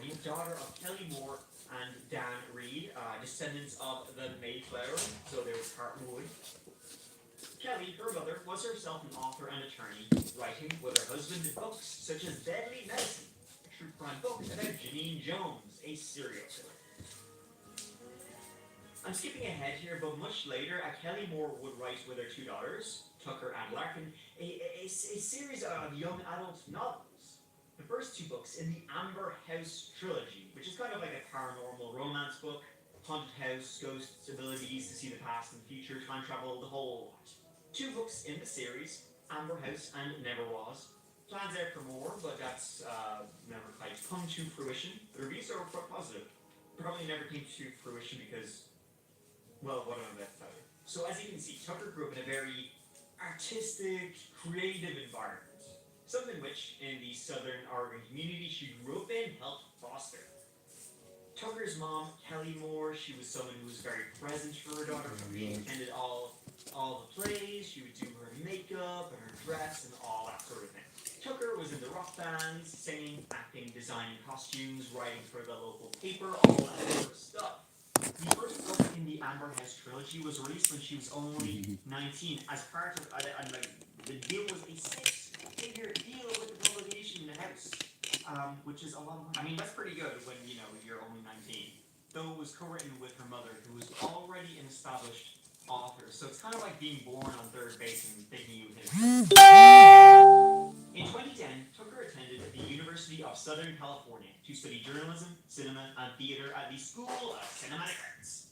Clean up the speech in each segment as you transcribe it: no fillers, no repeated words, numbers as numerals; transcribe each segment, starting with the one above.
California, daughter of Kelly Moore and Dan Reed, descendants of the Mayflower, so they were Carton Wood. Kelly, her mother, was herself an author and attorney, writing with her husband books such as Deadly Medicine, a true crime book about Janine Jones, a serial killer. I'm skipping ahead here, but much later, Kelly Moore would write with her two daughters, Tucker and Larkin, a series of young adult novels. The first two books in the Amber House trilogy, which is kind of like a paranormal romance book, haunted house, ghosts, abilities to see the past and future, time travel, the whole lot. Two books in the series, Amber House and Never Was. Plans out for more, but that's never quite come to fruition. The reviews are quite positive. Probably never came to fruition because, well, what am I about to tell you? So as you can see, Tucker grew up in a very artistic, creative environment. Something which, in the Southern Oregon community she grew up in, helped foster. Tucker's mom, Kelly Moore, she was someone who was very present for her daughter. She attended all the plays, she would do her makeup and her dress and all that sort of thing. Tucker was in the rock bands, singing, acting, designing costumes, writing for the local paper, all that sort of stuff. The first book in the Amber House trilogy was released when she was only 19 as part of, the deal was a six-figure deal with the publication in the house, which is a lot of money. I mean, that's pretty good when, you're only 19. Though it was co-written with her mother, who was already an established author, so it's kind of like being born on third base and thinking you hit it. In 2010, Tucker attended the University of Southern California to study journalism, cinema, and theater at the School of Cinematic Arts.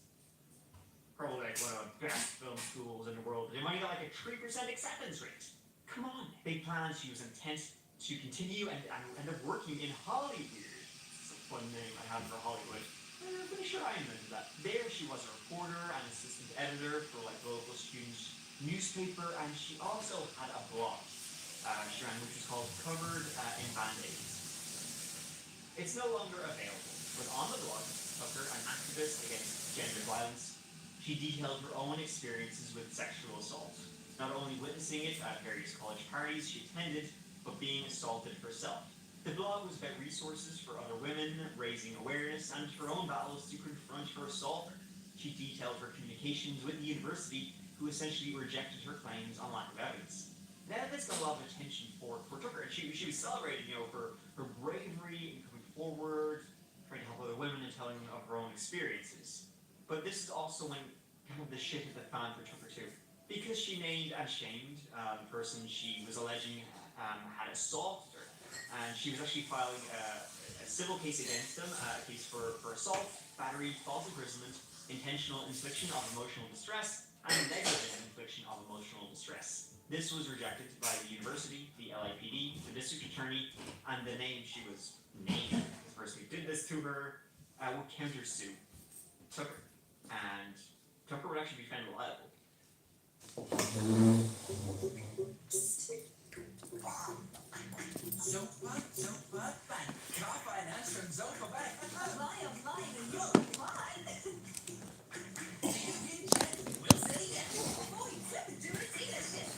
Probably like one of the best film schools in the world. They might get like a 3% acceptance rate. Come on. Big plans. She was intent to continue and end up working in Hollywood. It's a fun name I have for Hollywood. I'm pretty sure I invented that. There she was a reporter and assistant editor for like the local students' newspaper, and she also had a blog. She ran, which was called Covered in Band-Aids. It's no longer available, but on the blog, Tucker, an activist against gender violence, she detailed her own experiences with sexual assault, not only witnessing it at various college parties she attended, but being assaulted herself. The blog was about resources for other women, raising awareness, and her own battles to confront her assaulter. She detailed her communications with the university, who essentially rejected her claims on lack of evidence. Now this got a lot of attention for Tucker, and she was celebrated, for her bravery in coming forward, trying to help other women and telling them of her own experiences. But this is also when kind of the shit hit the fan for Tucker too. Because she named and shamed the person she was alleging had assaulted her. And she was actually filing a civil case against them, a case for assault, battery, false imprisonment, intentional infliction of emotional distress, and negligent infliction of emotional distress. This was rejected by the university, the LAPD, the district attorney, and the name she was named. The person who did this to her would countersue Tucker, and Tucker would actually be found liable. Zopa, car finance from Zopa Bank. And you're mine. We'll say yes. Before you flip into a dealership.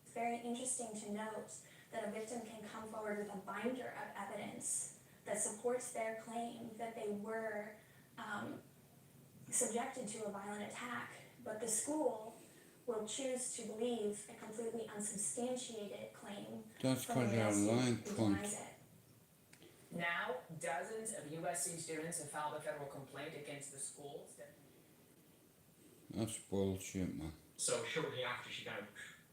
It's very interesting to note that a victim can come forward with a binder of evidence that supports their claim that they were subjected to a violent attack, but the school will choose to believe a completely unsubstantiated claim from the USC who denies it. Now, dozens of USC students have filed a federal complaint against the school. That's bullshit, man. So shortly after she kind of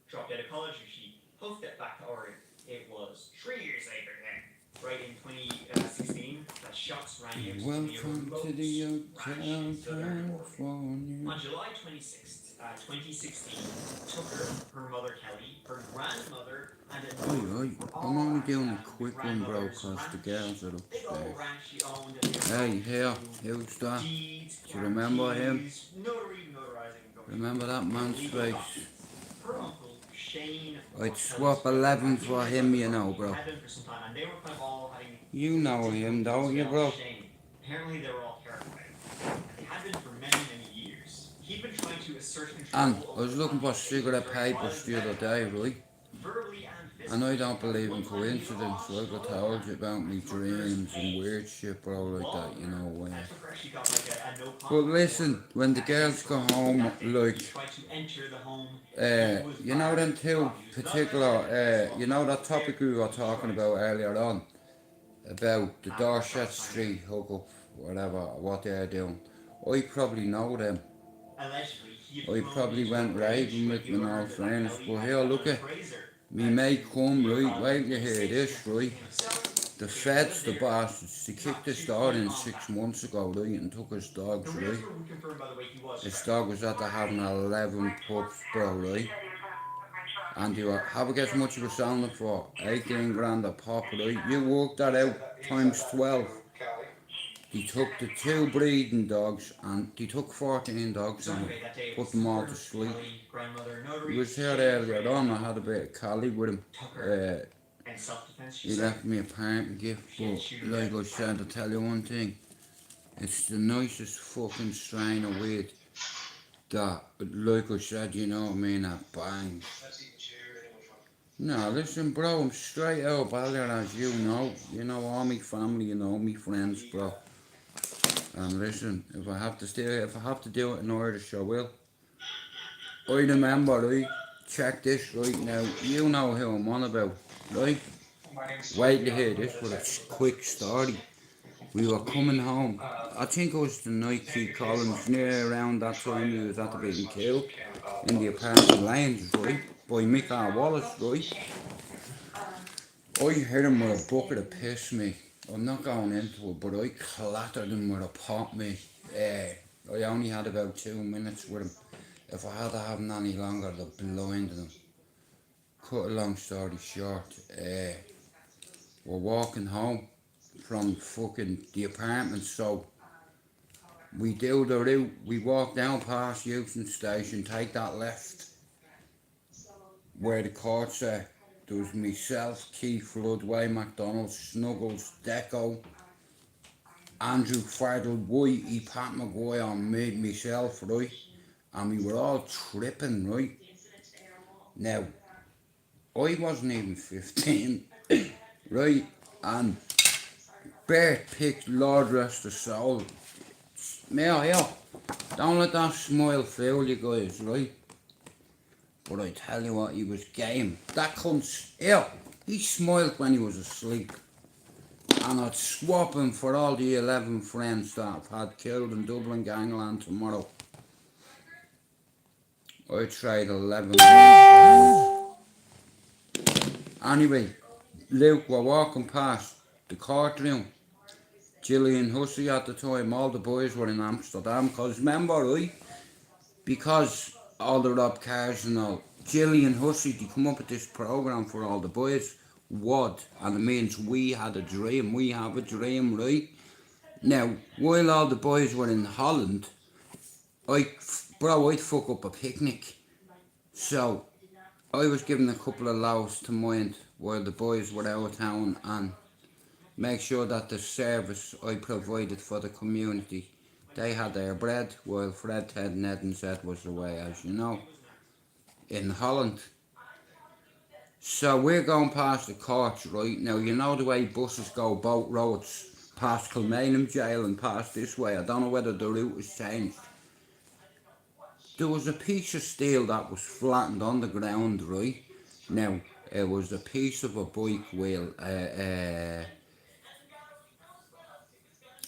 dropped out of college, she hoofed it back to Oregon. It was 3 years later then. Right in 2016, that shots rang out Welcome to the Hotel California. On July 26th, 2016, Tucker, her mother Kelly, her grandmother, and Alright, I'm only doing a quick one, bro, cause the girls are upstairs. Hey, here, who's that? Do you remember him? Remember that man's face? Her uncle, Shane, I'd swap 11 for him, bro. You know him, don't you, bro? Apparently they were all terrified. They had been for many, many years. He'd been trying to to assert control And of I was looking for cigarette papers the other day, right? verbally and And I physically. don't believe in One time we coincidence, all like I told you about me dreams and weird shit, bro, like that, you know, Tucker actually got like a no But contact listen, order. when the And girls go home, that day, like, he tried to enter the home. you know them two particular, you know that topic we were talking about earlier on, about the Dorset Street hookup, whatever, what they're doing. I probably know them. Allegedly, he I had probably thrown went into a raving rage with when my he no learned that friends, Ellie but had here, an look at appraiser me that may to come, clear right, all wait the you hear this, safety right, himself. the He feds, lived the there. bastards, they kicked his dog in 6 months ago, right, and took his dogs, The right. realtor would confirm, by the way, he was His dog was after having 11 pups, bro, right? And you have a guess how much he was selling it for? 18 grand a pop, right? You work that out times 12. He took the 2 breeding dogs and he took 14 dogs and put them all to sleep. He was here earlier on, I had a bit of Cali with him. He left me a parting gift, but like I said, I'll tell you one thing. It's the nicest fucking strain of weed that, like I said, you know what I mean, that bangs. No, listen, bro, I'm straight out Ballyer, as you know. You know all me family, you know me friends, bro. And listen, if I have to do it in Irish, I will. I remember, right? Check this right now. You know who I'm on about, right? Wait to hear this with a quick story. We were coming home. I think it was the night Keith Collins, near around that time he was after being killed in the apartment lanes, right? By Michael Wallace, right? I hit him with a bucket of piss, mate. I'm not going into it, but I clattered him with a pot, mate. I only had about 2 minutes with him. If I had to have him any longer, I'd have blinded him. Cut a long story short, we're walking home from fucking the apartment, so we do the route, we walk down past Euston Station, take that left, where the courts are. There was myself, Keith Floodway, McDonald, Snuggles, Deco, Andrew Fardell, Whitey, Pat McGuire, and me, myself, right? And we were all tripping, right? Now, I wasn't even 15, right? And Bert picked Lord Rest the Soul. Here, don't let that smile fool you guys, right? But I tell you what, he was game. That cunt's here. He smiled when he was asleep. And I'd swap him for all the 11 friends that I've had killed in Dublin Gangland tomorrow. I'd trade 11 Anyway, Luke, we're walking past the courtroom. Gillian Hussey at the time, all the boys were in Amsterdam. Because remember, right? Because all the Rob Cars and all, Gillian Hussey, they come up with this program for all the boys. What? And it means we had a dream. We have a dream, right? Now, while all the boys were in Holland, I'd fuck up a picnic. So, I was given a couple of laws to mind while the boys were out of town and make sure that the service I provided for the community, they had their bread while Fred, Ted, Ned and Zed was away, as you know, in Holland. So we're going past the courts, right? Now, you know the way buses go boat roads, past Kilmainham Jail and past this way. I don't know whether the route has changed. There was a piece of steel that was flattened on the ground, right? Now, it was a piece of a bike wheel, a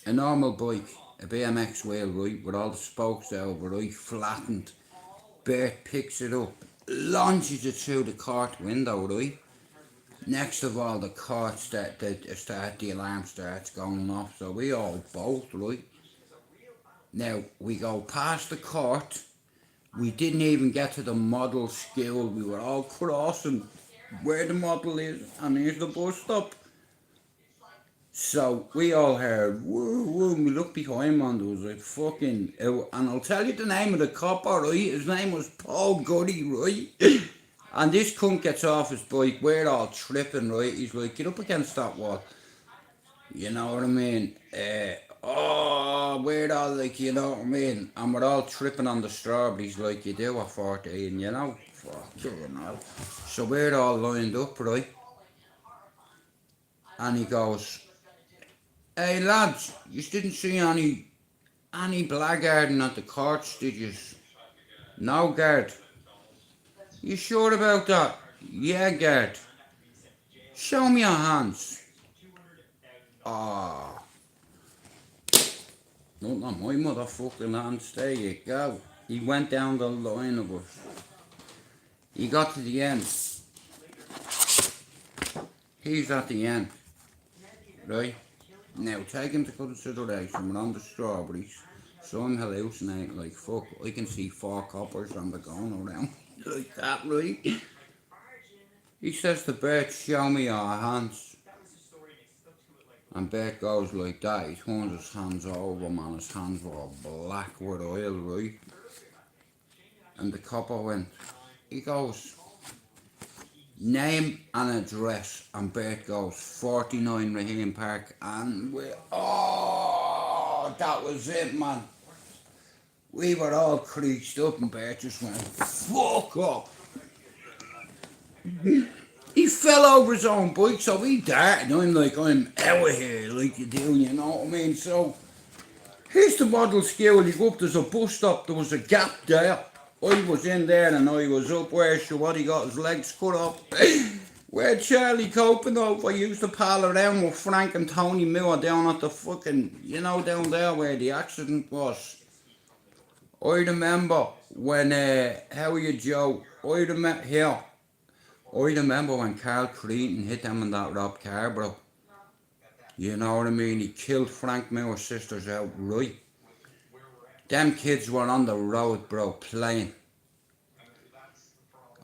normal bike, a BMX wheel, right, with all the spokes over, right, flattened. Bert picks it up, launches it through the court window, right? Next of all, the court the alarm starts going off, so we all bolt, right? Now, we go past the court, we didn't even get to the model school, we were all crossing where the model is, and here's the bus stop. So we all heard woo woo, we looked behind man, there was like fucking, and I'll tell you the name of the cop, right? His name was Paul Goody, right? And this cunt gets off his bike, we're all tripping, right? He's like, get up against that wall. You know what I mean? oh, we're all like, you know what I mean? And we're all tripping on the strawberries like you do at 14, you know? Fucking hell. So we're all lined up, right? And he goes, hey lads, you didn't see any blackguarding at the courts, did you? No, guard. You sure about that? Yeah, guard. Show me your hands. Ah. Not on my motherfucking hands, there you go. He went down the line of us. He got to the end. He's at the end. Right? Now, take into consideration, we're on the strawberries. So I'm hallucinating like fuck. I can see 4 coppers on the going around. Like that, right? He says to Bert, show me your hands. And Bert goes like that. He turns his hands over, man. His hands were all black with oil, right? And the copper went, he goes, name and address. And Bert goes, 49 Raheem Park. And we, oh, that was it, man. We were all creased up and Bert just went, fuck up. He fell over his own bike, so he darted. I'm like, I'm out of here, like you do, you know what I mean? So, here's the model school. You go up, there's a bus stop, there was a gap there. I was in there and I was up where Shawadi got his legs cut off. Where Charlie Copenhagen used to pal around with Frank and Tony Miller down at the fucking, you know, down there where the accident was. I remember when, how are you, Joe? I remember when Carl Cretan hit them in that robbed car, bro. You know what I mean? He killed Frank Miller's sisters outright. Them kids were on the road, bro, playing.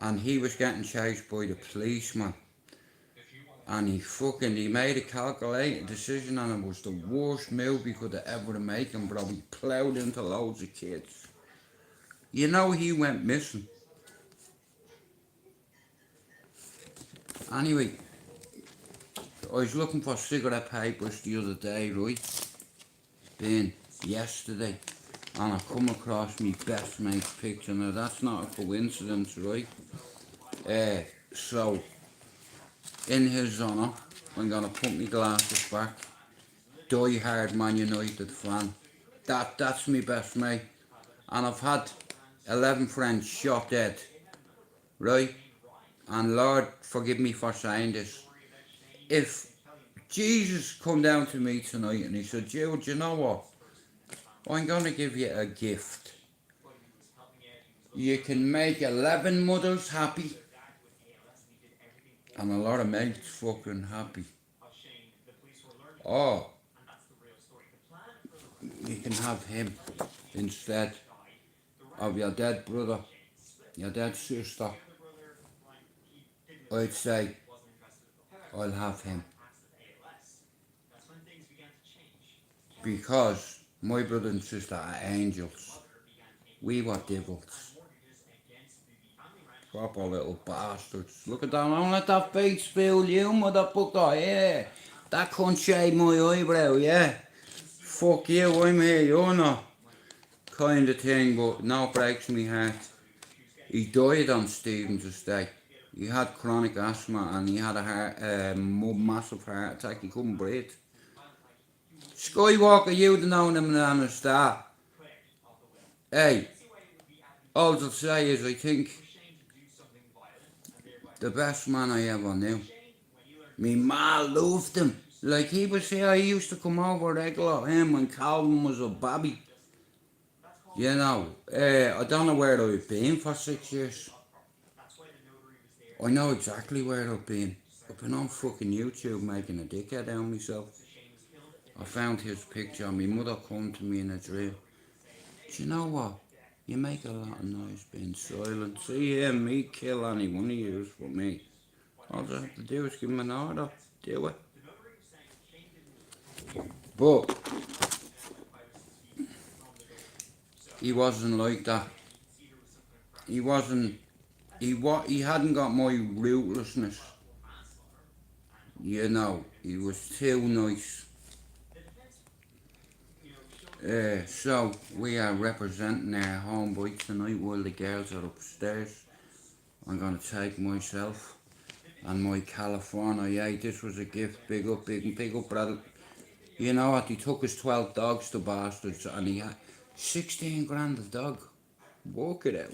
And he was getting chased by the policeman. And he made a calculated decision and it was the worst move he could have ever made, bro. He ploughed into loads of kids. You know he went missing. Anyway, I was looking for cigarette papers the other day, right? Yesterday. And I come across my best mate's picture. Now that's not a coincidence, right? So, in his honour, I'm going to put my glasses back. Die hard Man United fan. That's my best mate. And I've had 11 friends shot dead, right? And Lord, forgive me for saying this. If Jesus come down to me tonight and he said, Jude, you know what? I'm going to give you a gift. You can make 11 mothers happy. And a lot of mates fucking happy. Or you can have him instead of your dead brother, your dead sister. I'd say I'll have him. Because my brother and sister are angels. We were devils. Proper little bastards. Look at that, don't let that face fool you, motherfucker, yeah. That can't shave my eyebrow, yeah. Fuck you, I'm here, you're not. Kind of thing, but no breaks me heart. He died on Stephen's Day. He had chronic asthma and he had a massive heart attack. He couldn't breathe. Skywalker, you'd have known him on the start. Hey, all I'll say is I think the best man I ever knew. Me ma loved him. Like he was here, he used to come over regular, him when Calvin was a baby. You know, I don't know where I've been for 6 years. I know exactly where I've been. I've been on fucking YouTube making a dickhead out of myself. I found his picture and my mother come to me in a dream. Do you know what? You make a lot of noise being silent. See him, me kill any one of you for me. All I have to do is give him an order. Do it. But he wasn't like that. He wasn't. He hadn't got my ruthlessness. You know, he was too nice. So we are representing our homeboy tonight while the girls are upstairs. I'm gonna take myself and my California. Yeah, this was a gift. Big up, brother. You know what? He took his 12 dogs to bastards, and he had 16 grand a dog. Work it out.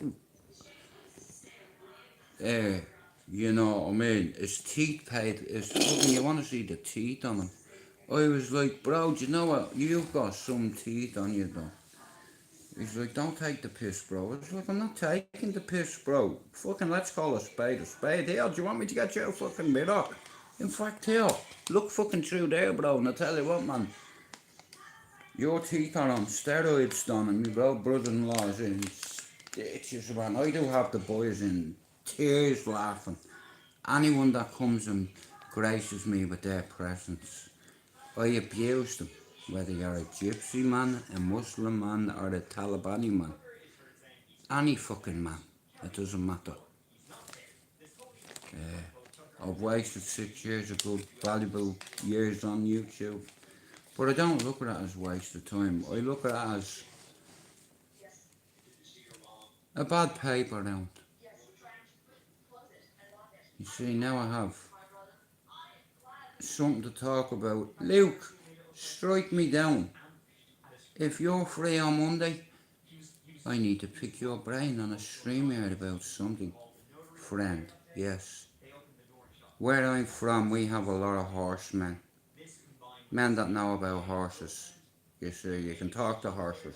You know what I mean? His teeth paid. His fucking. You want to see the teeth on him? I was like, bro, do you know what? You've got some teeth on you, though. He's like, don't take the piss, bro. I was like, I'm not taking the piss, bro. Fucking let's call a spade a spade. Here, do you want me to get you a fucking mirror? In fact, here, look fucking through there, bro. And I tell you what, man. Your teeth are on steroids, Don, and my brother-in-law's in stitches, man. I do have the boys in tears laughing. Anyone that comes and graces me with their presence, I abuse them. Whether you're a gypsy man, a Muslim man, or a Talibani man. Any fucking man. It doesn't matter. I've wasted 6 years of good, valuable years on YouTube. But I don't look at it as waste of time. I look at it as a bad paper round. You see, now I have something to talk about. Luke, strike me down. If you're free on Monday, I need to pick your brain on a stream here about something. Friend, yes. Where I'm from, we have a lot of horsemen. Men that know about horses. You see, you can talk to horses.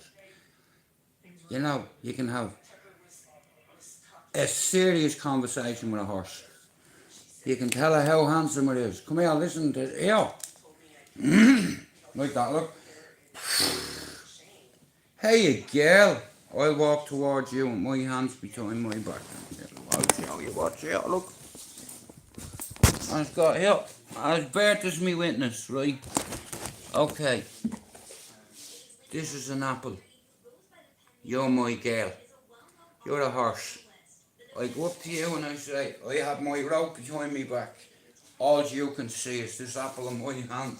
You know, you can have a serious conversation with a horse. You can tell her how handsome it is. Come here, listen to it. Here. Like that, look. Hey, girl. I'll walk towards you with my hands behind my back. I'll show you what's here, look. I've got here. As Bert is me witness, right? Okay. This is an apple. You're my girl. You're a horse. I go up to you and I say, I have my rope behind me back. All you can see is this apple in my hand.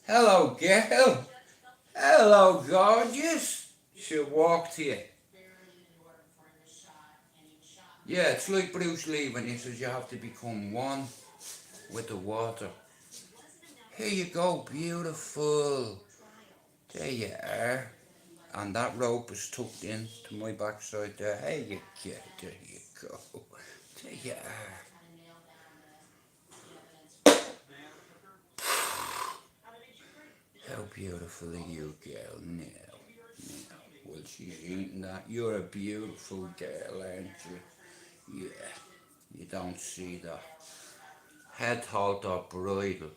Hello, girl. Hello, gorgeous. She'll walk to you. Yeah, it's like Bruce Lee when he says you have to become one with the water. Here you go, beautiful. There you are. And that rope is tucked in to my backside there. Hey, you get, there you go. There you are. How beautiful are you, girl? Now. Well, she's eating that. You're a beautiful girl, aren't you? Yeah. You don't see that. Head halter bridle.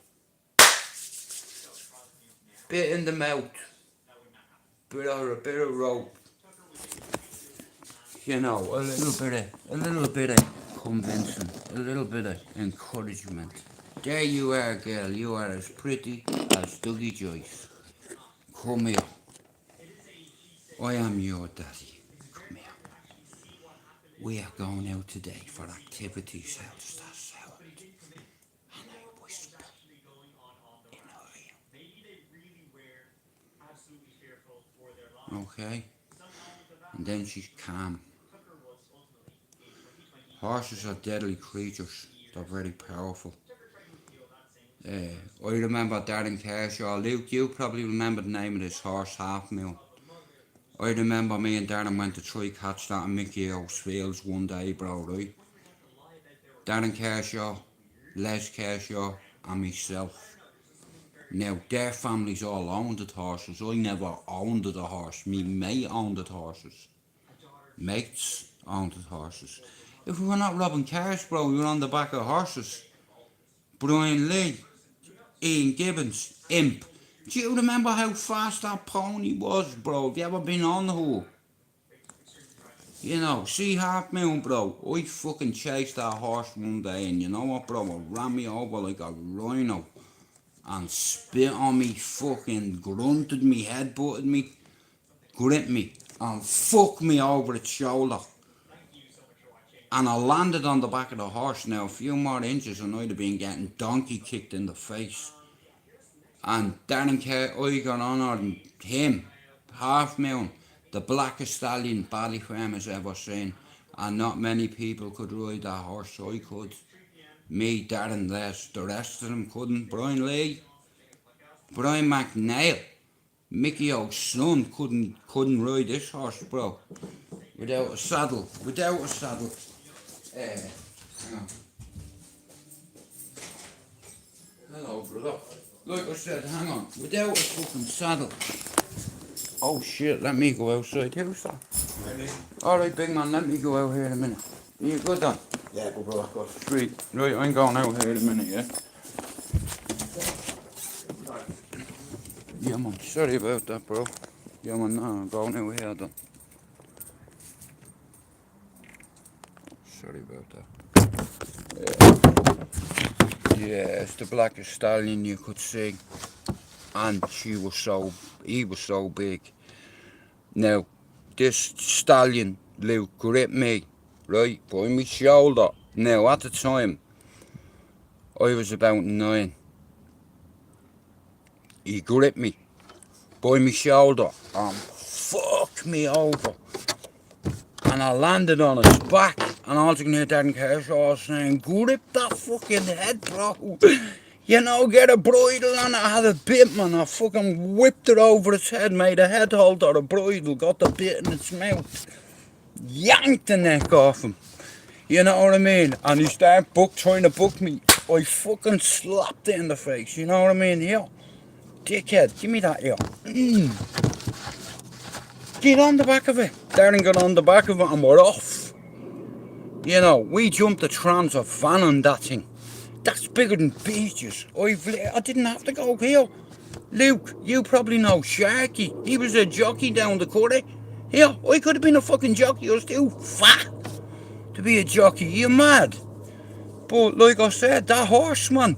Bit in the mouth. Bit of rope. You know, a little bit of convincing, a little bit of encouragement. There you are, girl. You are as pretty as Dougie Joyce. Come here. I am your daddy. Come here. We are going out today for activities else that's out. And I whisper in her ear. Okay? And then she's calm. Horses are deadly creatures. They're very powerful. I remember Darren Kershaw. Luke, you probably remember the name of this horse, Half Moon. I remember me and Darren went to try catch that in Mickey Oaks Fields one day, bro, right? Darren Kershaw, Les Kershaw, and myself. Now, their families all owned the horses. I never owned the horse. Me mate owned the horses. Mates owned the horses. If we were not robbing cars, bro, we were on the back of horses. Brian Lee, Ian Gibbons, Imp. Do you remember how fast that pony was, bro? Have you ever been on the hook? You know, see Half Moon, bro. I fucking chased that horse one day, and you know what, bro? It ran me over like a rhino. And spit on me, fucking grunted me, headbutted me, gripped me, and fucked me over its shoulder. And I landed on the back of the horse. Now, a few more inches and I'd have been getting donkey kicked in the face. And Darren Kerr, I got on him £500,000. The blackest stallion Ballyferm has ever seen. And not many people could ride that horse. I could. Me, Darren, Les. The rest of them couldn't. Brian Lee, Brian McNeil, Mickey O'Sun couldn't ride this horse, bro. Without a saddle. Without a saddle. Hang on. Hello, brother. Like I said, hang on. Without a fucking saddle. Oh shit, let me go outside. Who's that? Alright, big man, let me go out here in a minute. You good then? Yeah, go bro, go. Sweet. Right, I'm going out here in a minute, yeah? Yeah, man. Sorry about that, bro. Yeah, man, no, I'm going out here then. Sorry about that. Yeah, it's the blackest stallion you could see. And he was so big. Now, this stallion, Luke, gripped me, right, by my shoulder. Now, at the time, I was about 9. He gripped me by my shoulder and fucked me over. And I landed on his back, and all you can hear Darren Kershaw saying, grip that fucking head, bro. You know, get a bridle on it. I had a bit, man. I fucking whipped it over its head, made a head hold or a bridle, got the bit in its mouth, yanked the neck off him. You know what I mean? And he started trying to book me. I fucking slapped it in the face. You know what I mean? Here, dickhead, give me that here. Get on the back of it. Darren got on the back of it and we're off. You know, we jumped the trans of van on that thing. That's bigger than beaches. I didn't have to go here. Luke, you probably know Sharky. He was a jockey down the curry. Here, I could have been a fucking jockey. I was too fat to be a jockey. You mad? But like I said, that horseman,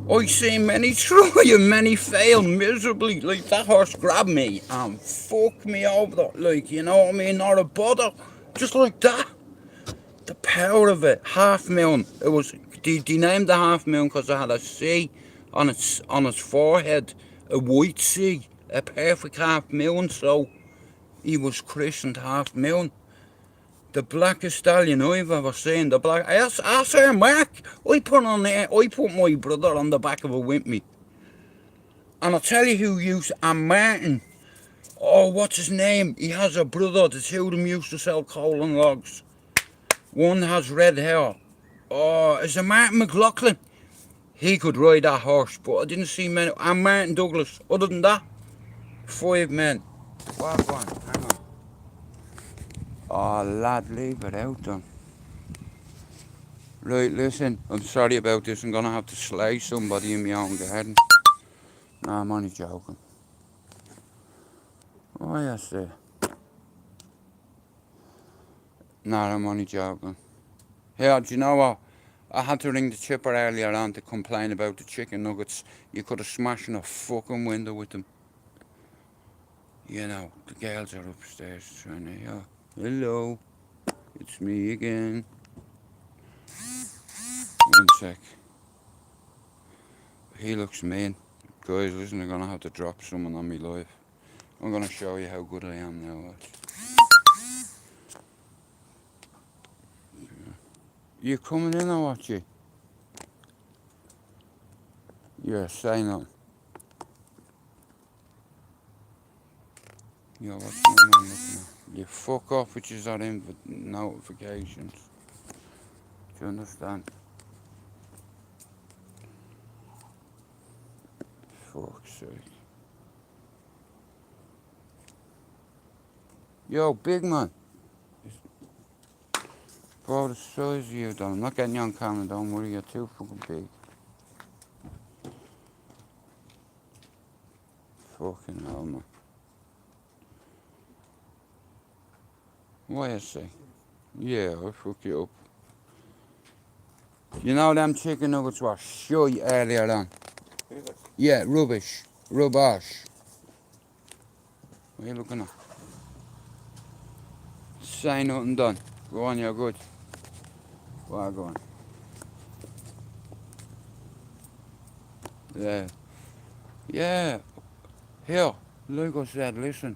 I seen many try and many fail miserably. Like, that horse grabbed me and fucked me over. Like, you know what I mean? Not a bother. Just like that. The power of it. £500,000. It was. They named the £500,000 because it had a C on its forehead, a white C, a perfect £500,000. So he was christened £500,000. The blackest stallion I've ever seen. The black. I saw Mark. I put my brother on the back of it with me. And I'll tell you who used. And Martin. Oh, what's his name? He has a brother. The two of them used to sell coal and logs. One has red hair. Oh, is it Martin McLaughlin? He could ride that horse, but I didn't see many. And Martin Douglas. Other than that, 5 men. Walk on, hang on. Oh, lad, leave it out then. Right, listen, I'm sorry about this. I'm going to have to slay somebody in my own garden. Nah, I'm only joking. Oh, yes, sir. Nah, I'm only joking. Here, do you know what? I had to ring the chipper earlier on to complain about the chicken nuggets. You could have smashed in a fucking window with them. You know, the girls are upstairs trying to, yeah. Hello, it's me again. One sec. He looks mean. Guys, listen, I'm gonna have to drop someone on me live. I'm gonna show you how good I am now. Watch. You coming in or what, you? Yeah, say nothing. Yeah, what's going on looking at? You fuck off with your notifications. Do you understand? Fuck's sake. Yo, big man. Bro, the size of you, though. I'm not getting you on camera, don't worry, you're too fucking big. Fucking hell, man. What you say? Yeah, I'll fuck you up. You know them chicken nuggets were shite earlier on? Yeah, rubbish. Rubbish. What are you looking at? Say nothing done. Go on, you're good. Well, go on. Yeah. Yeah. Here. Like I said, listen,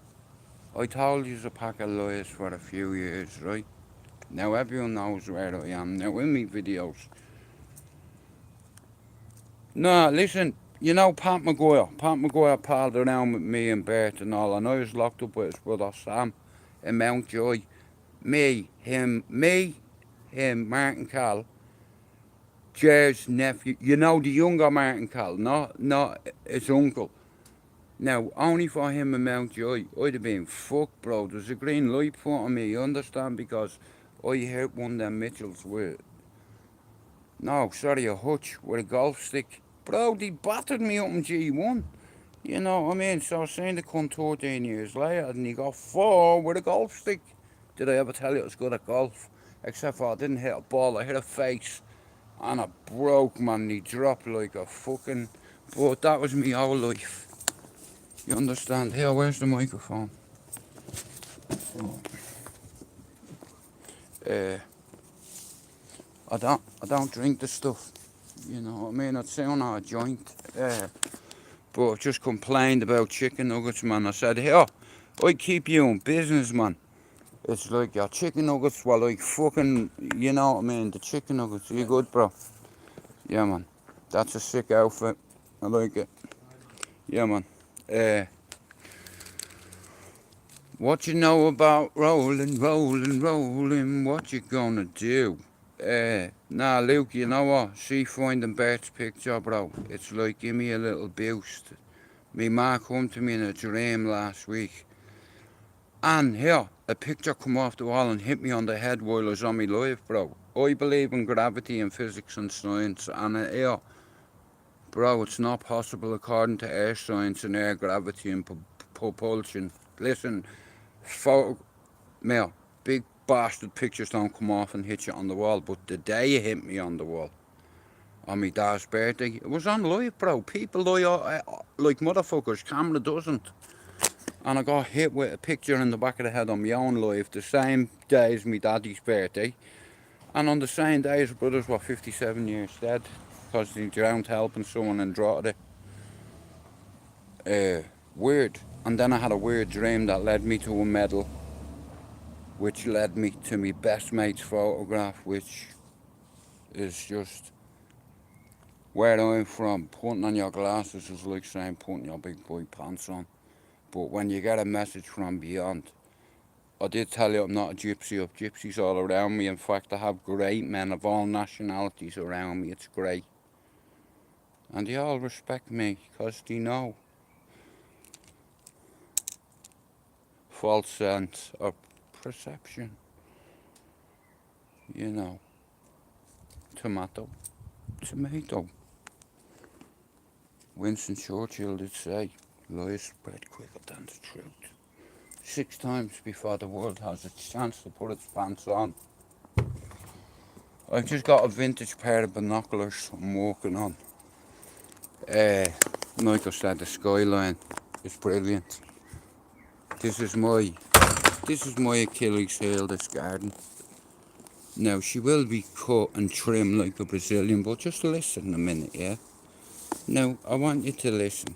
I told you a pack of liars for a few years, right? Now everyone knows where I am now in me videos. Nah, listen, you know Pat McGuire. Pat McGuire palled around with me and Bert and all, and I was locked up with his brother Sam in Mountjoy. Him, Martin Cal, Jer's nephew. You know the younger Martin Cal, not his uncle. Now, only for him and Mountjoy, I'd have been fucked, bro. There's a green light for me, you understand? Because I hit one of them Mitchells with, no, sorry, a hutch with a golf stick. Bro, they battered me up in G1. You know what I mean? So I was saying to come 13 years later and he got 4 with a golf stick. Did I ever tell you I was good at golf? Except for I didn't hit a ball, I hit a face. And I broke, man. He dropped like a fucking... But that was me whole life. You understand? Here, where's the microphone? Oh. I don't drink the stuff. You know what I mean? I'd say on a joint. But I just complained about chicken nuggets, man. I said, here, I keep you in business, man. It's like your chicken nuggets were like fucking, you know what I mean? The chicken nuggets, you good, bro? Yeah, man. That's a sick outfit. I like it. Yeah, man. What you know about rolling, what you gonna do? Nah, Luke, you know what? See finding Bert's picture, bro. It's like, give me a little boost. Me ma come to me in a dream last week. And here, a picture come off the wall and hit me on the head while I was on me live, bro. I believe in gravity and physics and science, and here, bro, it's not possible according to air science and air gravity and propulsion. Listen, big bastard pictures don't come off and hit you on the wall, but the day you hit me on the wall, on me dad's birthday, it was on live, bro. People lie like motherfuckers, camera doesn't. And I got hit with a picture in the back of the head on my own life the same day as my daddy's birthday. And on the same day his brothers were 57 years dead because they drowned helping someone and dropped it. Weird. And then I had a weird dream that led me to a medal, which led me to my best mate's photograph, which is just where I'm from. Putting on your glasses is like saying putting your big boy pants on. But when you get a message from beyond, I did tell you I'm not a gypsy. I have gypsies all around me. In fact, I have great men of all nationalities around me. It's great. And they all respect me because they know. False sense of perception. You know. Tomato. Winston Churchill did say, lies spread quicker than the truth. 6 times before the world has a chance to put its pants on. I've just got a vintage pair of binoculars I'm working on. Like I said, the skyline is brilliant. This is my Achilles heel, this garden. Now, she will be cut and trimmed like a Brazilian, but just listen a minute, yeah? Now, I want you to listen.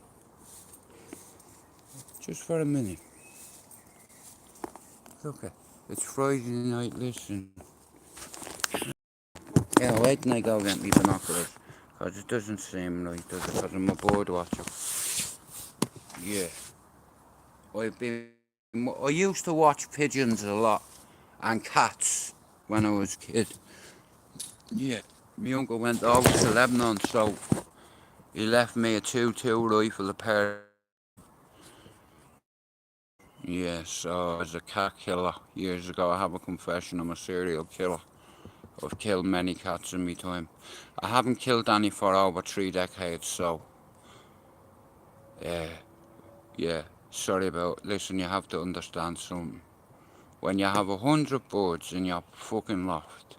Just for a minute. Look, it's Friday night, listen. Yeah, wait till I go get me binoculars. Because it doesn't seem right, does it? Because I'm a bird watcher. Yeah. I used to watch pigeons a lot. And cats when I was a kid. Yeah. My uncle went over to Lebanon, so he left me a 2.2 rifle, a pair. Yeah, so as a cat killer years ago, I have a confession, I'm a serial killer. I've killed many cats in my time. I haven't killed any for over 3 decades, so yeah, sorry about it. Listen, you have to understand something. When you have 100 birds in your fucking loft,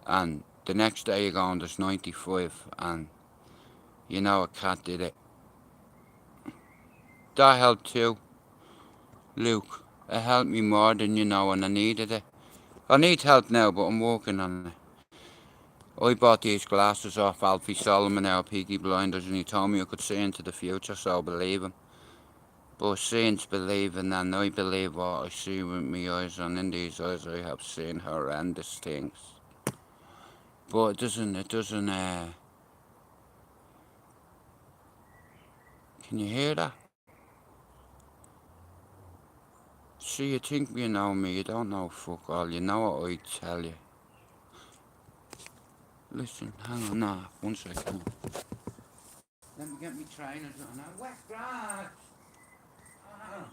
and the next day you go and there's 95, and you know a cat did it, that helped too. Luke, it helped me more than you know, and I needed it. I need help now, but I'm working on it. I bought these glasses off Alfie Solomon, our Peaky Blinders, and he told me I could see into the future, so I believe him. But seeing's believing, and I believe what I see with my eyes, and in these eyes I have seen horrendous things. But it doesn't, can you hear that? See, you think you know me, you don't know fuck all, you know what I tell you. Listen, hang on, nah, 1 second. Let me get me trainers on now. Wet grass! Ah.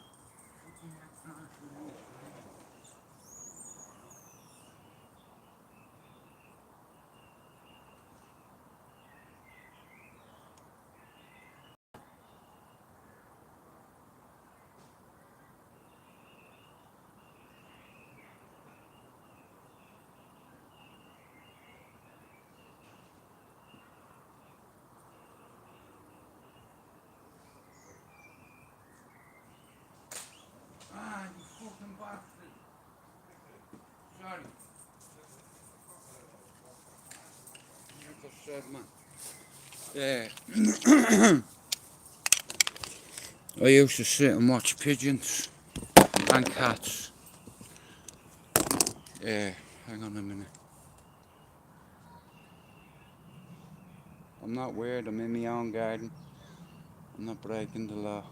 Ah, you fucking bastard. Sorry. Like I said, man. Yeah. I used to sit and watch pigeons and cats. Yeah, hang on a minute. I'm not weird, I'm in my own garden. I'm not breaking the law.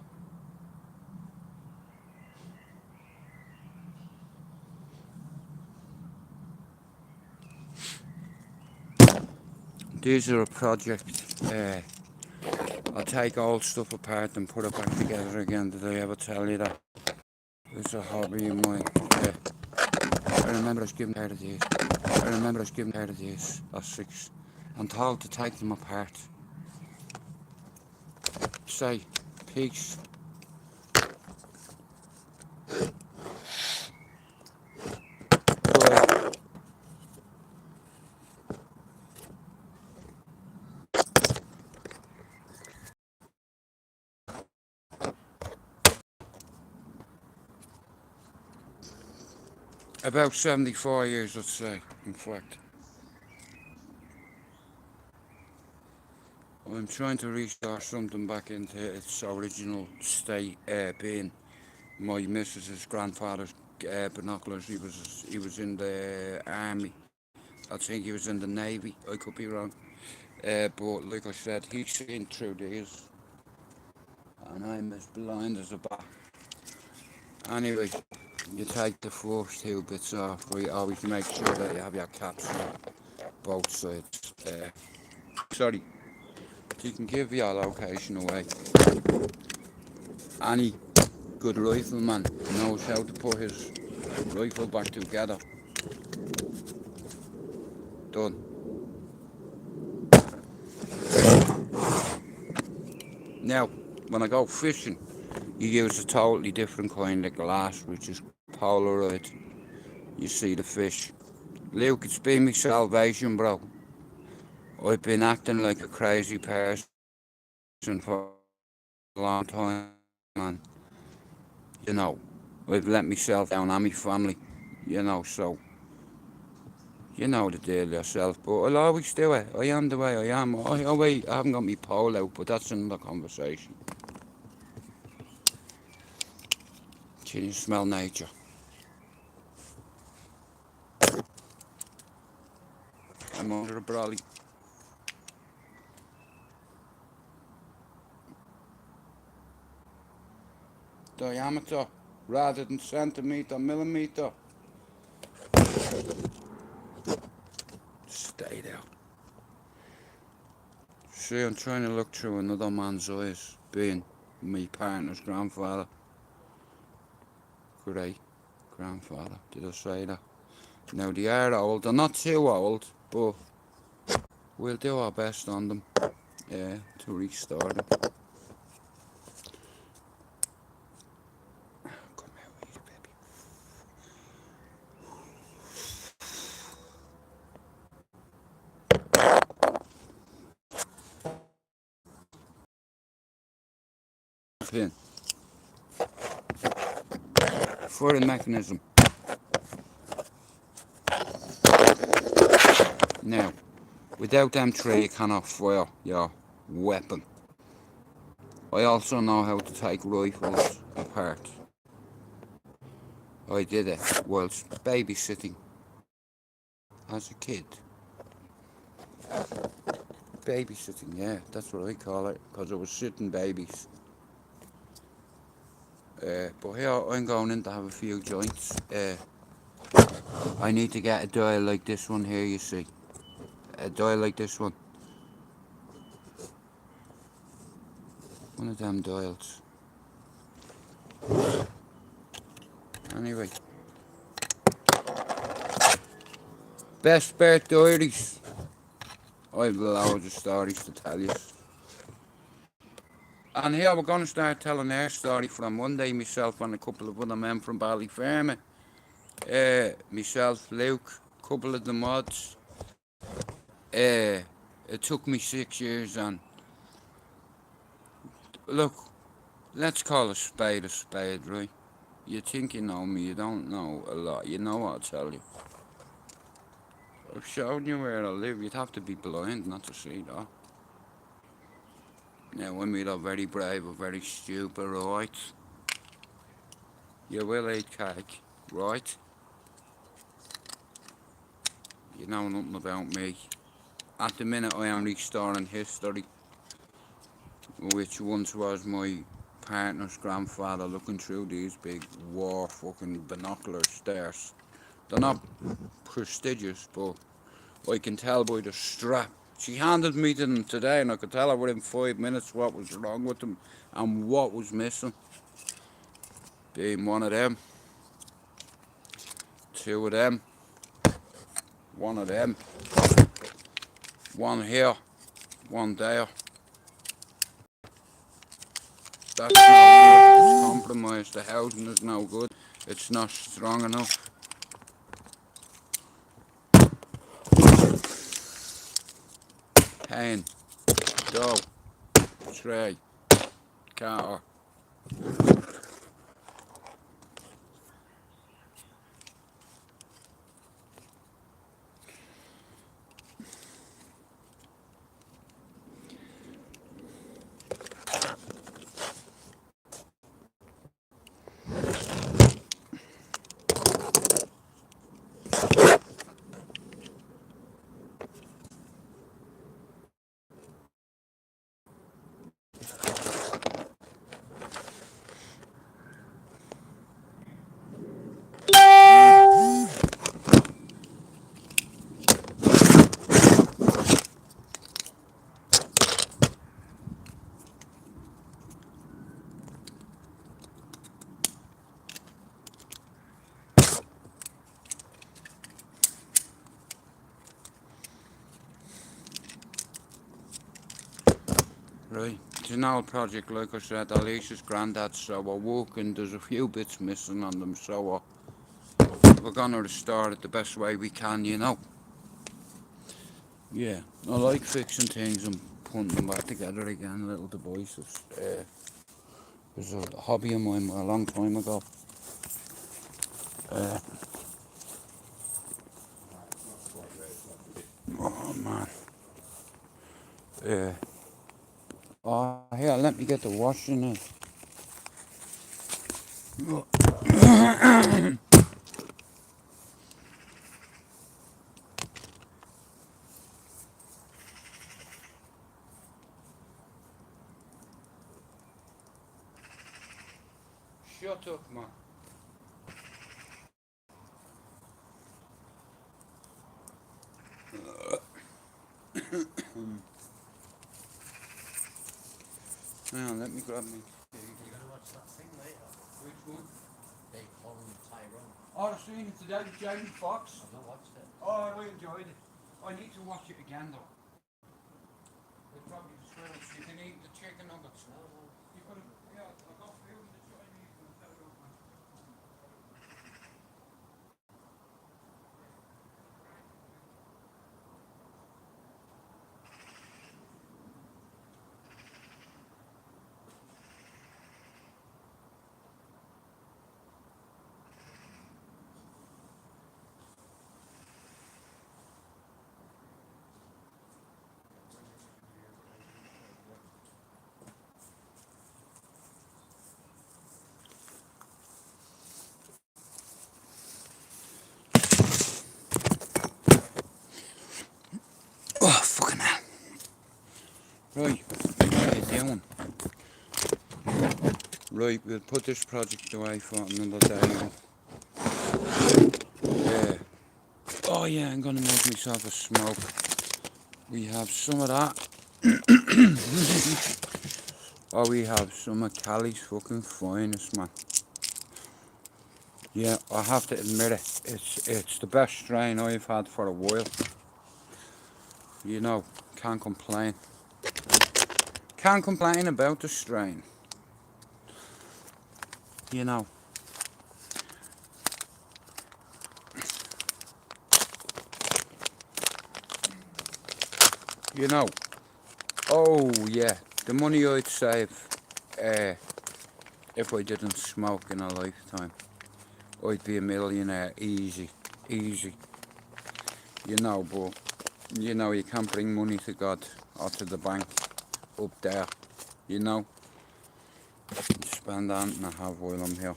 These are a project. I'll take old stuff apart and put it back together again. Did I ever tell you that? It's a hobby of mine. Yeah. I remember I was given part of these. That's 6. I'm told to take them apart. Say, peace. Bye. About 74 years, let's say, in fact. I'm trying to restore something back into its original state, being my missus's grandfather's binoculars. He was in the army. I think he was in the navy. I could be wrong. But like I said, he's seen through these, and I'm as blind as a bat. Anyway, you take the first 2 bits off. You always make sure that you have your caps on both sides. Sorry. You can give your location away. Any good rifleman knows how to put his rifle back together. Done. Now, when I go fishing, you use a totally different kind of glass, which is Polaroid. You see the fish. Luke, it's been my salvation, bro. I've been acting like a crazy person for a long time, man. You know, I've let myself down and my family, you know, so you know the deal yourself, but I'll always do it. I am the way I am. Oh wait, I haven't got my pole out, but that's another conversation. Can you smell nature? I'm under a brolly. Diameter rather than centimeter, millimeter. Stay there. See, I'm trying to look through another man's eyes, being my partner's grandfather. Great grandfather, did I say that? Now they are old, they're not too old, but we'll do our best on them, to restore them. Come here, wait, baby. Pin. Firing mechanism. Now, without them 3 you cannot fire your weapon. I also know how to take rifles part. I did it whilst babysitting as a kid. Babysitting, yeah, that's what I call it, because I was sitting babies. But here I'm going in to have a few joints. I need to get a dial like this one here, you see. A dial like this one. One of them dials. Anyway. Best birth diaries. I've loads of stories to tell you. And here we're going to start telling our story from Monday, myself and a couple of other men from Ballyfermot. Myself, Luke, a couple of the mods. It took me 6 years, and look, let's call a spade, right? You think you know me, you don't know a lot, you know what I'll tell you. I've shown you where I live, you'd have to be blind not to see that. Now, I'm either very brave or very stupid, right? You will eat cake, right? You know nothing about me. At the minute, I am restoring history, which once was my partner's grandfather looking through these big war fucking binocular stairs. They're not prestigious, but I can tell by the strap. She handed me to them today, and I could tell her within 5 minutes what was wrong with them and what was missing. Being one of them, two of them, one of them, one here, one there. That's no good. It's compromised. The housing is no good. It's not strong enough. Hen, doe, tray, carter. Right, it's an old project, like I said. Alicia's granddad, so we're working. There's a few bits missing on them, so we're gonna restore it the best way we can, you know. Yeah, I like fixing things and putting them back together again, little devices. It was a hobby of mine a long time ago. Oh man. Oh, here, let me get the washing in. Shut up, man. Hang on, let me grab me. You're gonna watch that thing later. Which one? They call him Tyrone. Oh, the scene today with Jamie Foxx. I've not watched it. Oh, I enjoyed it. I need to watch it again though. It's probably the squirrels. You can eat the chicken nuggets. No. You could have, yeah, I got food in the Chinese and tell you man. Right, we'll put this project away for another day. Yeah. Oh yeah, I'm gonna make myself a smoke. We have some of that. Oh, we have some of Cali's fucking finest, man. Yeah, I have to admit it. It's the best strain I've had for a while. You know, can't complain. Can't complain about the strain. You know. You know. Oh yeah, the money I'd save if I didn't smoke in a lifetime. I'd be a millionaire, easy, easy. You know, but you know you can't bring money to God or to the bank up there. You know, spend that and I have while I'm here.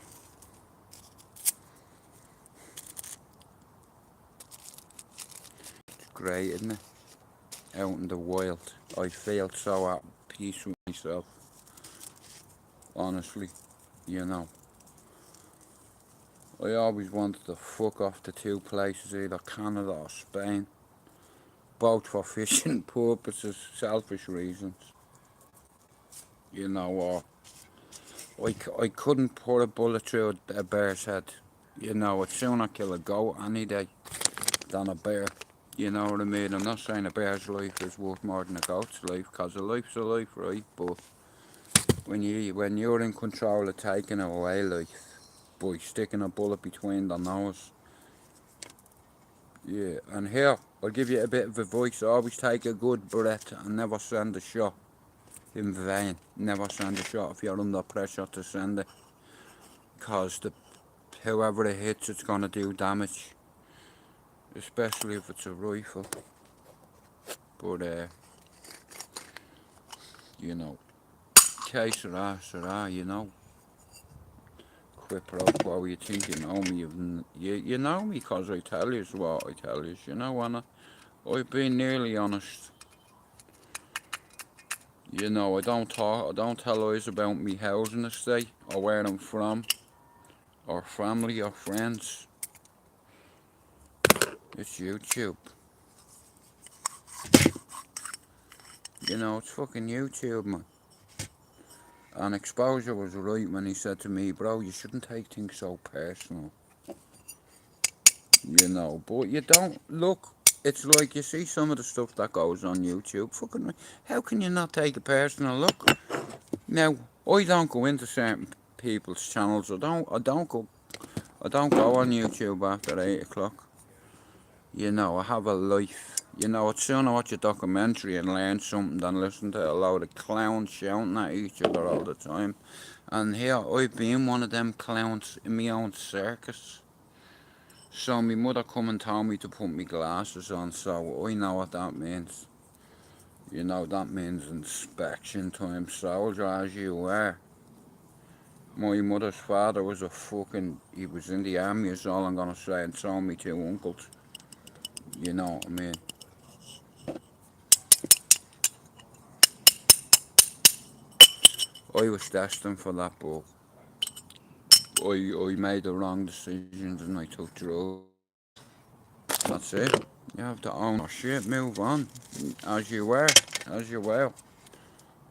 It's great, isn't it? Out in the wild, I feel so at peace with myself. Honestly, you know. I always wanted to fuck off to two places, either Canada or Spain. Both for fishing purposes, selfish reasons. You know, or I couldn't put a bullet through a bear's head. You know, I'd sooner kill a goat any day than a bear. You know what I mean? I'm not saying a bear's life is worth more than a goat's life, because a life's a life, right? But when you're in control of taking away life by sticking a bullet between their nose. Yeah, and here, I'll give you a bit of advice. Always take a good breath and never send a shot in vain. Never send a shot if you're under pressure to send it. Because whoever it hits, it's going to do damage. Especially if it's a rifle. But, you know, que sera, you know. Quid pro quo, you think you know me. You know me because I tell you what I tell you. You know, Anna. I've been nearly honest. You know, I don't tell lies about me housing estate, or where I'm from, or family, or friends. It's YouTube. You know, it's fucking YouTube, man. And Exposure was right when he said to me, bro, you shouldn't take things so personal. You know, but you don't, look, it's like you see some of the stuff that goes on YouTube, fucking, how can you not take it personal? Look, now, I don't go into certain people's channels, I don't go on YouTube after 8 o'clock. You know, I have a life. You know, I'd sooner watch a documentary and learn something than listen to a load of clowns shouting at each other all the time. And here, I've been one of them clowns in my own circus. So my mother come and told me to put my glasses on, so I know what that means. You know, that means inspection time, soldier, as you were. My mother's father was he was in the army, is all I'm gonna say, and so me two uncles. You know what I mean? I was destined for that, but I made the wrong decisions and I took drugs. That's it. You have to own your shit, move on. As you were, as you will.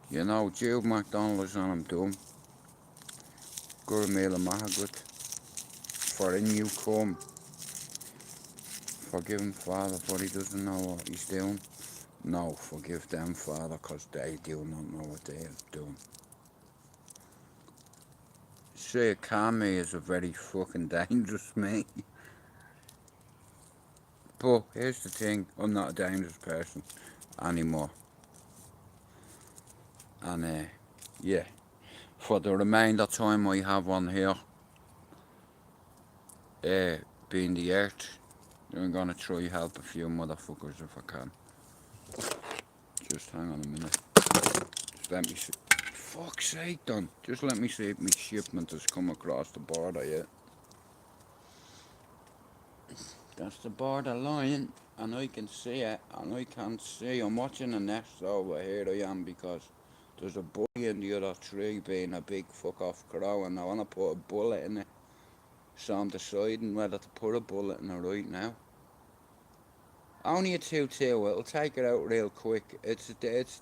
You know, Jude McDonald's and I'm done. Good meal of Mahagut. For in you come. Forgive him, Father, for he doesn't know what he's doing. No, forgive them, Father, because they do not know what they have done. See, Kami is a very fucking dangerous mate. But here's the thing, I'm not a dangerous person anymore. And yeah, for the remainder time I have on here, being the earth, I'm gonna try help a few motherfuckers if I can. Just hang on a minute. Just let me see. Fuck's sake, Don. Just let me see if my shipment has come across the border yet. That's the border line, and I can see it, and I can't see. I'm watching the nest over here. I am, because There's a boy in the other tree being a big fuck off crow, and I want to put a bullet in it. So I'm deciding whether to put a bullet in it right now. Only a 2-2, it'll take it out real quick. It's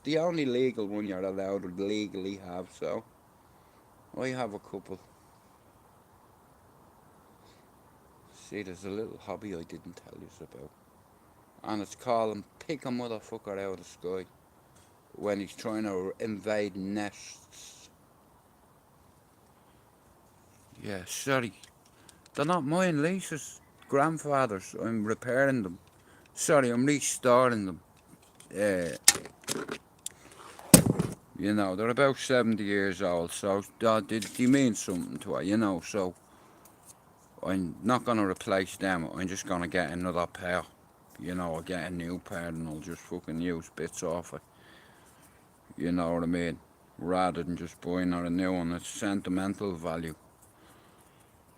the only legal one you're allowed to legally have, so I have a couple. See, there's a little hobby I didn't tell you about. And it's called pick a motherfucker out of the sky when he's trying to invade nests. Yeah, sorry. They're not mine, Lisa's grandfather's. I'm repairing them. Sorry, I'm restoring them. You know, they're about 70 years old, so they mean something to her, you know, so I'm not going to replace them. I'm just going to get another pair. You know, I'll get a new pair and I'll just fucking use bits off it. You know what I mean? Rather than just buying her a new one. It's sentimental value.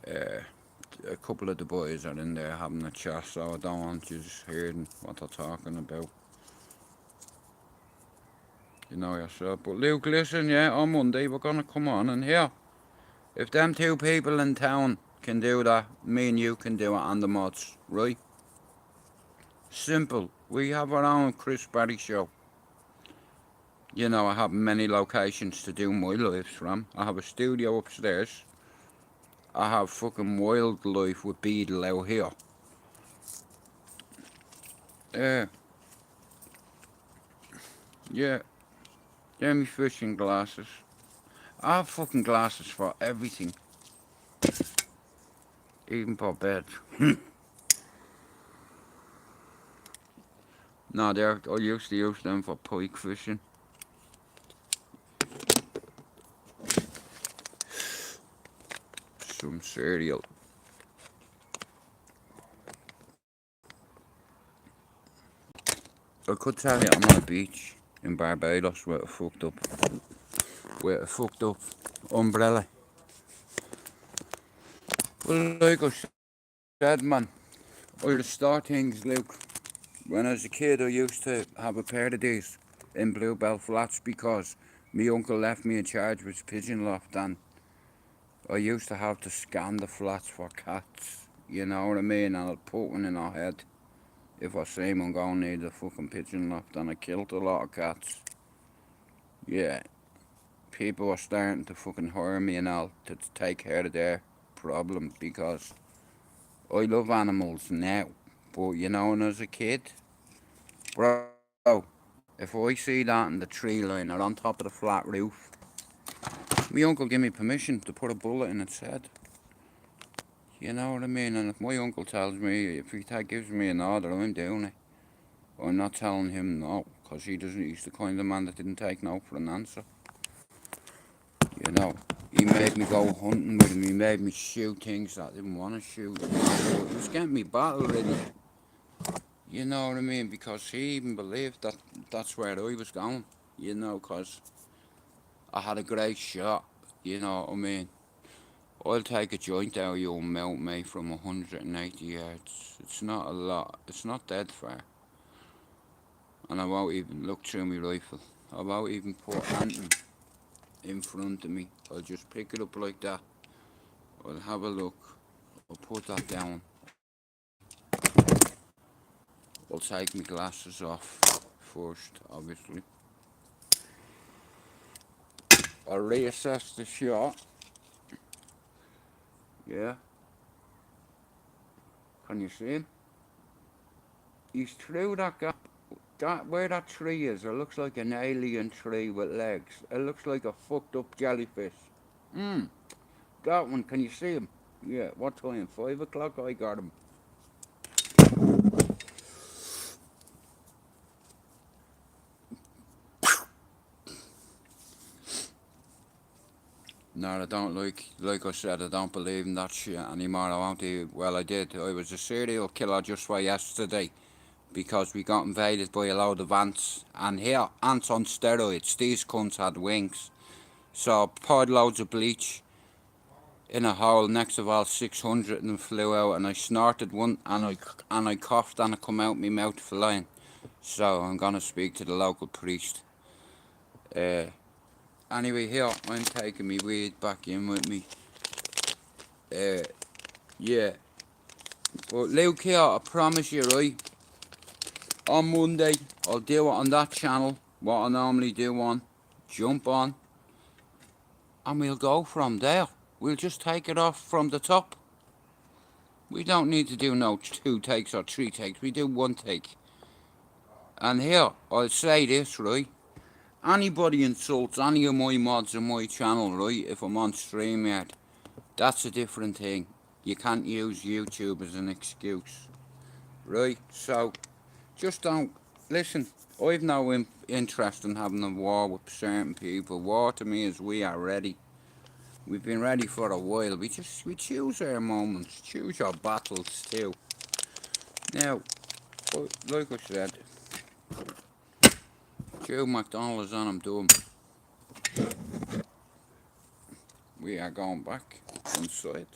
A couple of the boys are in there having a chat, so I don't want you just hearing what they're talking about. You know yourself. But Luke, listen, yeah, on Monday we're going to come on and here. If them two people in town can do that, me and you can do it on the mods, right? Simple. We have our own Chris Barry show. You know, I have many locations to do my lives from. I have a studio upstairs. I have fucking wildlife with Beadle out here. Yeah. They're me fishing glasses. I have fucking glasses for everything. Even for bed. No, I used to use them for pike fishing. Some cereal. I could tell you I'm on a beach in Barbados with a fucked up umbrella. Well, like I said, man, I just start things, Luke. When I was a kid, I used to have a pair of these in Bluebell Flats because my uncle left me in charge with his pigeon loft, and I used to have to scan the flats for cats, you know what I mean, and I'd put one in our head if I see them going near the fucking pigeon loft, and I killed a lot of cats. Yeah, people were starting to fucking hire me and all to take care of their problem because I love animals now, but you know, when I was a kid, bro, if I see that in the tree line or on top of the flat roof, my uncle gave me permission to put a bullet in its head. You know what I mean? And if my uncle tells me, if he gives me an order, I'm doing it. I'm not telling him no, because he's the kind of man that didn't take no for an answer. You know, he made me go hunting with him, he made me shoot things that I didn't want to shoot. He was getting me battle ready. You know what I mean? Because he even believed that that's where I was going. You know, because I had a great shot. You know what I mean? I'll take a joint out of you and melt me from 180 yards. It's not a lot. It's not dead far. And I won't even look through my rifle. I won't even put anything in front of me. I'll just pick it up like that. I'll have a look. I'll put that down. I'll take my glasses off first, obviously. I'll reassess the shot. Yeah. Can you see him? He's through that gap. Where that tree is, it looks like an alien tree with legs. It looks like a fucked up jellyfish. That one, can you see him? Yeah, what time? 5 o'clock? I got him. No, I don't like I said, I don't believe in that shit anymore. I won't do, well, I did. I was a serial killer just for yesterday because we got invaded by a load of ants. And here, ants on steroids. These cunts had wings. So I poured loads of bleach in a hole next to all 600 of them flew out, and I snorted one and I coughed and it come out my mouth flying. So I'm gonna speak to the local priest. Anyway, here, I'm taking me weed back in with me. Yeah. But Luke here, I promise you, right? On Monday, I'll do it on that channel, what I normally do on. Jump on. And we'll go from there. We'll just take it off from the top. We don't need to do no 2 takes or 3 takes. We do 1 take. And here, I'll say this, right? Anybody insults any of my mods on my channel, right? If I'm on StreamYard, that's a different thing. You can't use YouTube as an excuse, right? So, just don't listen. I've no interest in having a war with certain people. War to me is we are ready. We've been ready for a while. We choose our moments, choose our battles too. Now, like I said, Joe McDonald's on, I'm doing. We are going back inside.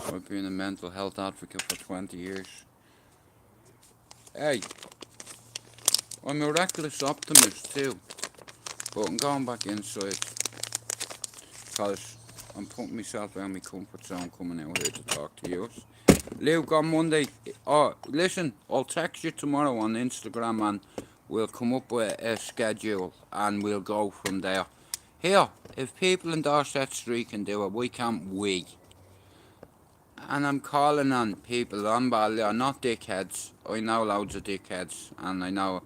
I've been a mental health advocate for 20 years. Hey, I'm a reckless optimist too, but I'm going back inside because I'm putting myself out of my comfort zone coming out here to talk to you. Luke, on Monday, listen, I'll text you tomorrow on Instagram and we'll come up with a schedule and we'll go from there. Here, if people in Dorset Street can do it, why can't we? And I'm calling on people on Ballyer, not dickheads. I know loads of dickheads and I know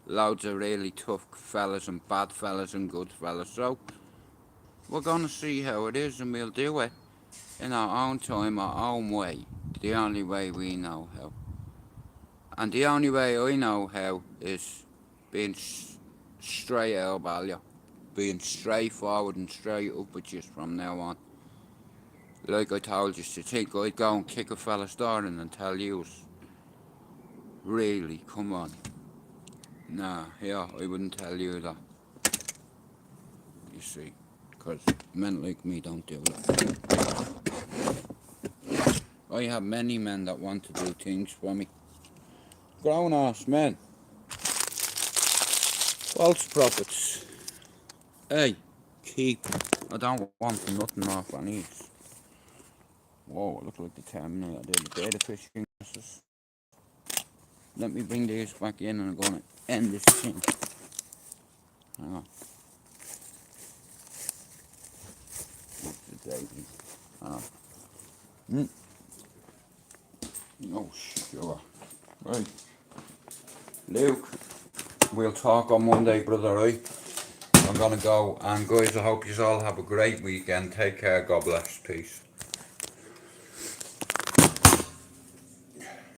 loads of really tough fellas and bad fellas and good fellas. So, we're gonna see how it is and we'll do it in our own time, our own way. The only way we know how. And the only way I know how is being straight out Ballyer. Being straightforward and straight up with you from now on. Like I told you, to think I'd go and kick a fella's door in and tell you, really, come on. Nah, yeah, I wouldn't tell you that. You see, because men like me don't do that. I have many men that want to do things for me. Grown-ass men. False prophets. Hey, keep. I don't want nothing off on these. Whoa, it looks like the terminal. I did the data fishing glasses. Let me bring these back in and I'm going to end this thing. Hang on. What's the date? Oh, sure. Right. Luke, we'll talk on Monday, brother, right? I'm going to go. And guys, I hope you all have a great weekend. Take care. God bless. Peace.